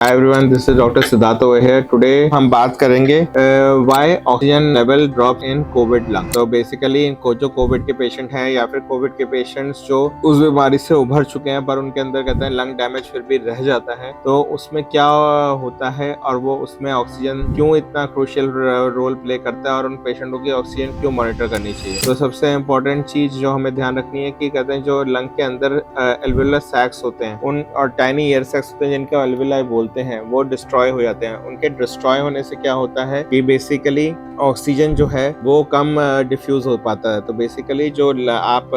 Hi everyone, this is Dr. Siddharth over here. Today हम बात करेंगे why oxygen level drops in COVID lung. तो basically इनको जो कोविड के पेशेंट हैं या फिर कोविड के पेशेंट्स जो उस बीमारी से उभर चुके हैं पर उनके अंदर कहते हैं लंग डैमेज फिर भी रह जाता है, तो उसमें क्या होता है और वो उसमें ऑक्सीजन क्यों इतना क्रूशियल रोल प्ले करता है और उन पेशेंटों की ऑक्सीजन क्यों मॉनिटर करनी चाहिए। तो सबसे इम्पोर्टेंट चीज जो हमें ध्यान रखनी है कि कहते हैं जो लंग के अंदर एल्वेलर सैक्स होते हैं उन और टाइनी एयर सैक्स होते हैं जिनके एल्वेलाई बोलते हैं, वो डिस्ट्रॉय हो जाते हैं। उनके डिस्ट्रॉय होने से क्या होता है कि बेसिकली ऑक्सीजन जो है वो कम डिफ्यूज हो पाता है। तो बेसिकली जो आप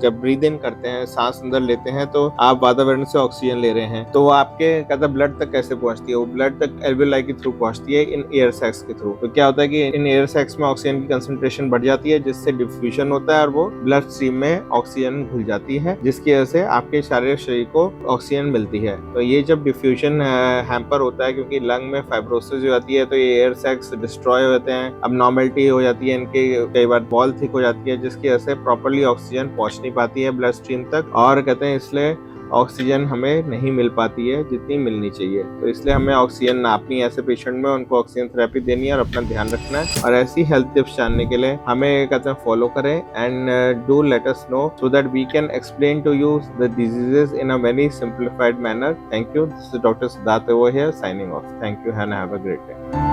जब ब्रीद इन करते हैं, सांस अंदर लेते हैं, तो आप वातावरण से ऑक्सीजन ले रहे हैं, तो वो आपके कहते ब्लड तक कैसे पहुंचती है? वो ब्लड तक एल्वेलाई के थ्रू पहुंचती है, इन एयर सैक्स के थ्रू। तो क्या होता है कि इन एयर सैक्स में ऑक्सीजन की कंसंट्रेशन बढ़ जाती है जिससे डिफ्यूजन होता है और वो ब्लड स्ट्रीम में ऑक्सीजन घुल जाती है, जिसकी वजह से आपके शारीरिक शरीर को ऑक्सीजन मिलती है। तो ये जब डिफ्यूजन हैम्पर होता है क्योंकि लंग में फाइब्रोसिस हो जाती है, तो ये एयर सैक्स डिस्ट्रॉय हो जाते हैं, अबनॉर्मलिटी हो जाती है इनके, कई बार वॉल थिक हो जाती है जिसकी वजह से प्रॉपर्ली ऑक्सीजन पहुंच नहीं पाती है ब्लड स्ट्रीम तक, और कहते हैं इसलिए ऑक्सीजन हमें नहीं मिल पाती है जितनी मिलनी चाहिए। तो इसलिए हमें ऑक्सीजन नापनी है, ऐसे पेशेंट में उनको ऑक्सीजन थेरेपी देनी है और अपना ध्यान रखना है। और ऐसी हेल्थ टिप्स जानने के लिए हमें कहते हैं फॉलो करें and do let us know so that we can explain to you the diseases in a very simplified manner. Thank you. This is doctor Siddharth over here signing off. Thank you and have a great day.